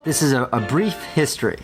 This is a brief history.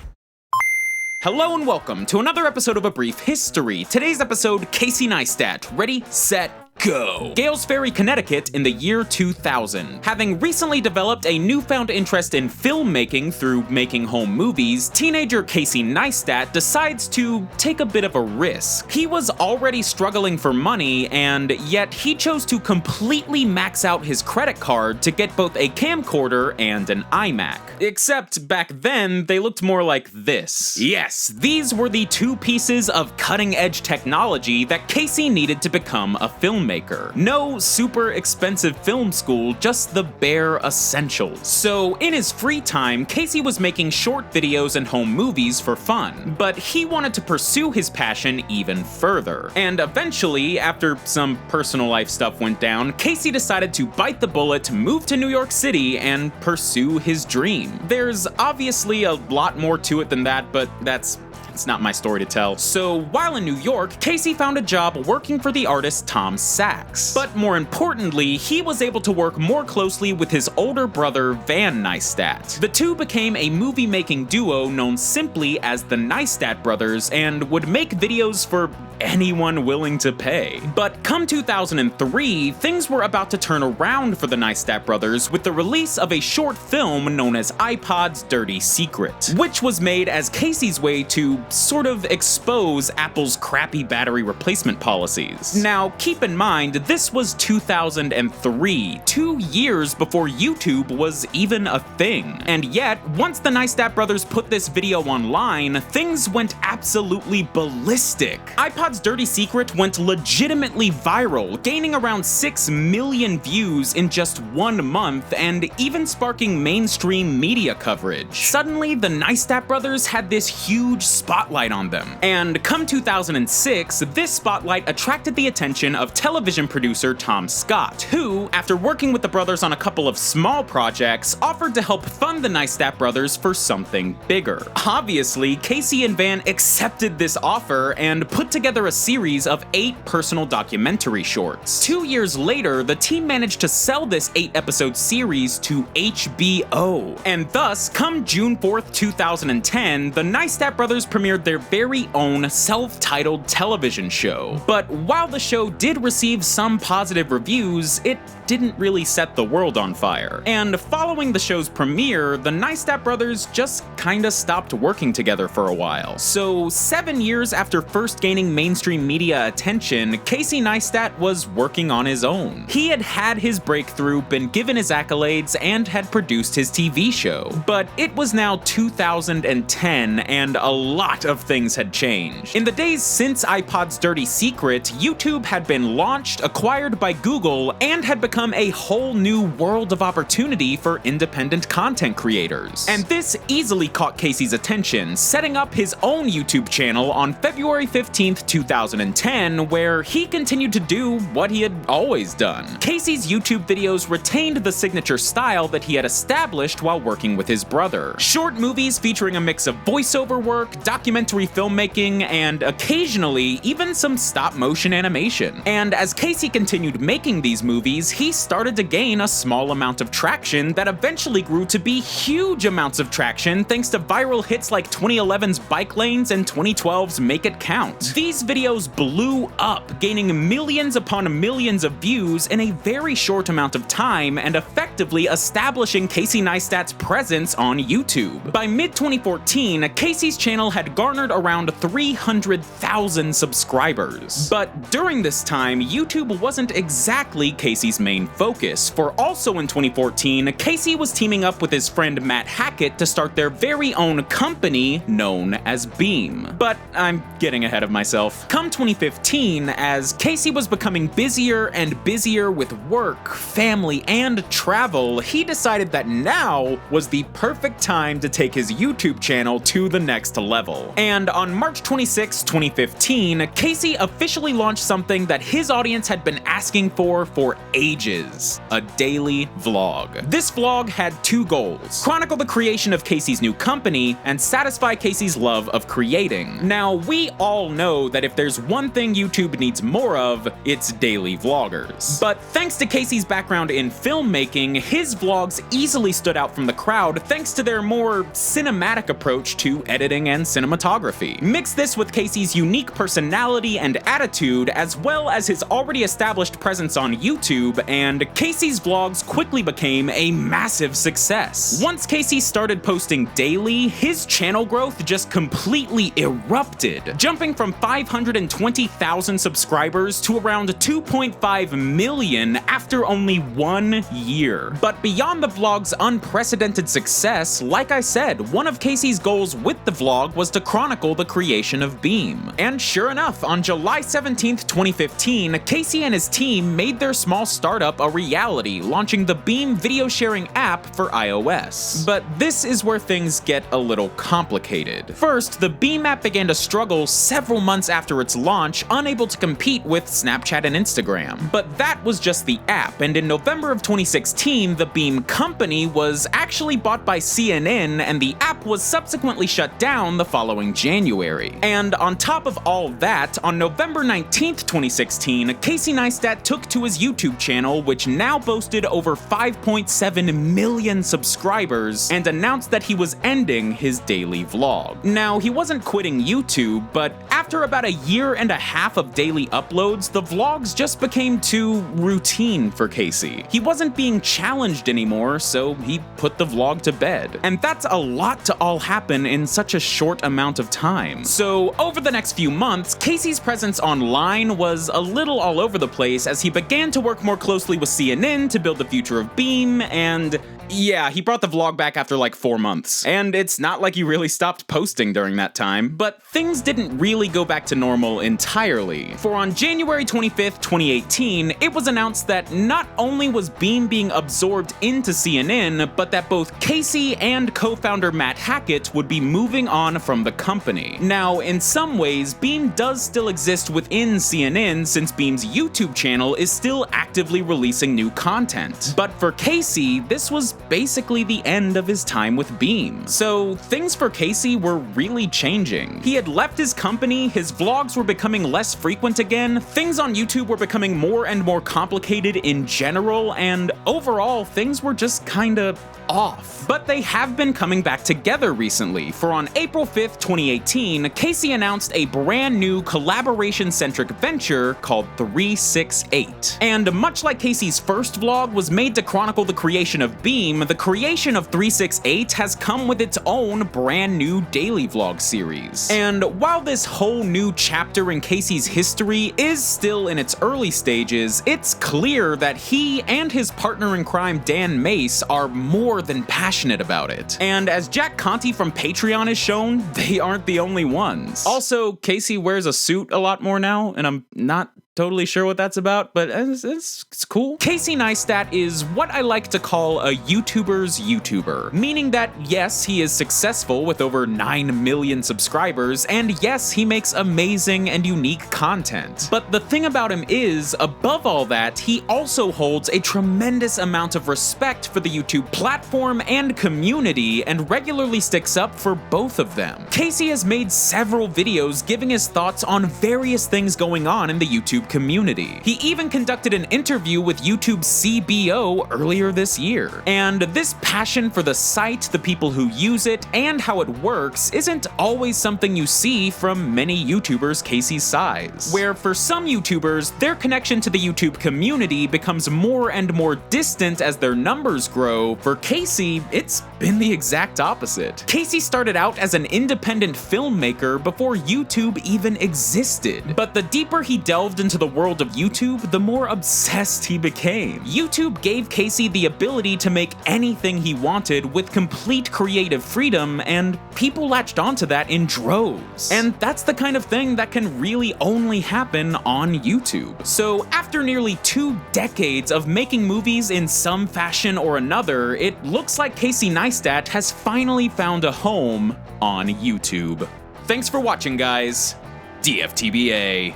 Hello and welcome to another episode of A Brief History. Today's episode, Casey Neistat. Ready, set, go! Gales Ferry, Connecticut in the year 2000. Having recently developed a newfound interest in filmmaking through making home movies, teenager Casey Neistat decides to take a bit of a risk. He was already struggling for money, and yet he chose to completely max out his credit card to get both a camcorder and an iMac. Except back then, they looked more like this. Yes, these were the two pieces of cutting-edge technology that Casey needed to become a filmmaker. No super expensive film school, just the bare essentials. So in his free time, Casey was making short videos and home movies for fun, but he wanted to pursue his passion even further. And eventually, after some personal life stuff went down, Casey decided to bite the bullet, move to New York City, and pursue his dream. There's obviously a lot more to it than that, but it's not my story to tell. So while in New York, Casey found a job working for the artist Tom Sachs. But more importantly, he was able to work more closely with his older brother Van Neistat. The two became a movie-making duo known simply as the Neistat brothers and would make videos for anyone willing to pay. But come 2003, things were about to turn around for the Neistat brothers with the release of a short film known as iPod's Dirty Secret, which was made as Casey's way to sort of expose Apple's crappy battery replacement policies. Now, keep in mind, this was 2003, 2 years before YouTube was even a thing. And yet, once the Neistat brothers put this video online, things went absolutely ballistic. iPod's Dirty Secret went legitimately viral, gaining around 6 million views in just 1 month and even sparking mainstream media coverage. Suddenly, the Neistat brothers had this huge spotlight on them. And come 2006, this spotlight attracted the attention of television producer Tom Scott, who, after working with the brothers on a couple of small projects, offered to help fund the Neistat brothers for something bigger. Obviously, Casey and Van accepted this offer and put together a series of 8 personal documentary shorts. 2 years later, the team managed to sell this 8-episode series to HBO. And thus, come June 4th, 2010, the Neistat brothers premiered their very own self-titled television show. But while the show did receive some positive reviews, it didn't really set the world on fire. And following the show's premiere, the Neistat brothers just kinda stopped working together for a while. So 7 years after first gaining mainstream media attention, Casey Neistat was working on his own. He had had his breakthrough, been given his accolades, and had produced his TV show. But it was now 2010, and a lot of things had changed. In the days since iPod's Dirty Secret, YouTube had been launched, acquired by Google, and had become a whole new world of opportunity for independent content creators. And this easily caught Casey's attention, setting up his own YouTube channel on February 15th, 2010, where he continued to do what he had always done. Casey's YouTube videos retained the signature style that he had established while working with his brother. Short movies featuring a mix of voiceover work, documentary filmmaking, and occasionally even some stop-motion animation. And as Casey continued making these movies, he started to gain a small amount of traction that eventually grew to be huge amounts of traction thanks to viral hits like 2011's Bike Lanes and 2012's Make It Count. These videos blew up, gaining millions upon millions of views in a very short amount of time and effectively establishing Casey Neistat's presence on YouTube. By mid-2014, Casey's channel had garnered around 300,000 subscribers. But during this time, YouTube wasn't exactly Casey's main focus, for also in 2014, Casey was teaming up with his friend Matt Hackett to start their very own company known as Beme. But I'm getting ahead of myself. Come 2015, as Casey was becoming busier and busier with work, family, and travel, he decided that now was the perfect time to take his YouTube channel to the next level. And on March 26, 2015, Casey officially launched something that his audience had been asking for ages. pages, a daily vlog. This vlog had two goals: chronicle the creation of Casey's new company and satisfy Casey's love of creating. Now, we all know that if there's one thing YouTube needs more of, it's daily vloggers. But thanks to Casey's background in filmmaking, his vlogs easily stood out from the crowd thanks to their more cinematic approach to editing and cinematography. Mix this with Casey's unique personality and attitude, as well as his already established presence on YouTube, and Casey's vlogs quickly became a massive success. Once Casey started posting daily, his channel growth just completely erupted, jumping from 520,000 subscribers to around 2.5 million after only 1 year. But beyond the vlog's unprecedented success, like I said, one of Casey's goals with the vlog was to chronicle the creation of Beme. And sure enough, on July 17th, 2015, Casey and his team made their small startup a reality, launching the Beme video sharing app for iOS. But this is where things get a little complicated. First, the Beme app began to struggle several months after its launch, unable to compete with Snapchat and Instagram. But that was just the app, and in November of 2016, the Beme company was actually bought by CNN, and the app was subsequently shut down the following January. And on top of all that, on November 19th, 2016, Casey Neistat took to his YouTube channel, which now boasted over 5.7 million subscribers, and announced that he was ending his daily vlog. Now, he wasn't quitting YouTube, but after about a year and a half of daily uploads, the vlogs just became too routine for Casey. He wasn't being challenged anymore, so he put the vlog to bed. And that's a lot to all happen in such a short amount of time. So over the next few months, Casey's presence online was a little all over the place as he began to work more closely with CNN to build the future of Beme, and yeah, he brought the vlog back after like 4 months. And it's not like he really stopped posting during that time, but things didn't really go back to normal entirely. For on January 25th, 2018, it was announced that not only was Beme being absorbed into CNN, but that both Casey and co-founder Matt Hackett would be moving on from the company. Now, in some ways, Beme does still exist within CNN since Beme's YouTube channel is still actively releasing new content. But for Casey, this was basically the end of his time with Beme. So things for Casey were really changing. He had left his company, his vlogs were becoming less frequent again, things on YouTube were becoming more and more complicated in general, and overall things were just kinda off. But they have been coming back together recently, for on April 5th, 2018, Casey announced a brand new collaboration-centric venture called 368. And much like Casey's first vlog was made to chronicle the creation of Beme, the creation of 368 has come with its own brand new daily vlog series. And while this whole new chapter in Casey's history is still in its early stages, it's clear that he and his partner in crime Dan Mace are more than passionate about it. And as Jack Conte from Patreon has shown, they aren't the only ones. Also, Casey wears a suit a lot more now, and I'm not totally sure what that's about, but it's cool. Casey Neistat is what I like to call a YouTuber's YouTuber, meaning that yes, he is successful with over 9 million subscribers, and yes, he makes amazing and unique content. But the thing about him is, above all that, he also holds a tremendous amount of respect for the YouTube platform and community, and regularly sticks up for both of them. Casey has made several videos giving his thoughts on various things going on in the YouTube community. He even conducted an interview with YouTube's CBO earlier this year. And this passion for the site, the people who use it, and how it works isn't always something you see from many YouTubers Casey's size. Where for some YouTubers, their connection to the YouTube community becomes more and more distant as their numbers grow, for Casey, it's been the exact opposite. Casey started out as an independent filmmaker before YouTube even existed. But the deeper he delved into the world of YouTube, the more obsessed he became. YouTube gave Casey the ability to make anything he wanted with complete creative freedom, and people latched onto that in droves. And that's the kind of thing that can really only happen on YouTube. So after nearly 2 decades of making movies in some fashion or another, it looks like Casey Neistat has finally found a home on YouTube. Thanks for watching, guys. DFTBA.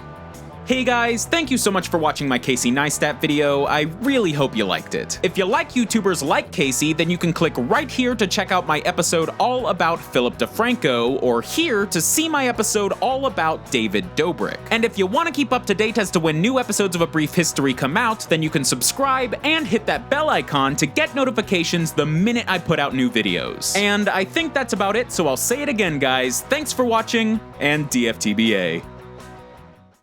Hey guys, thank you so much for watching my Casey Neistat video. I really hope you liked it. If you like YouTubers like Casey, then you can click right here to check out my episode all about Philip DeFranco, or here to see my episode all about David Dobrik. And if you want to keep up to date as to when new episodes of A Brief History come out, then you can subscribe and hit that bell icon to get notifications the minute I put out new videos. And I think that's about it, so I'll say it again, guys. Thanks for watching, and DFTBA.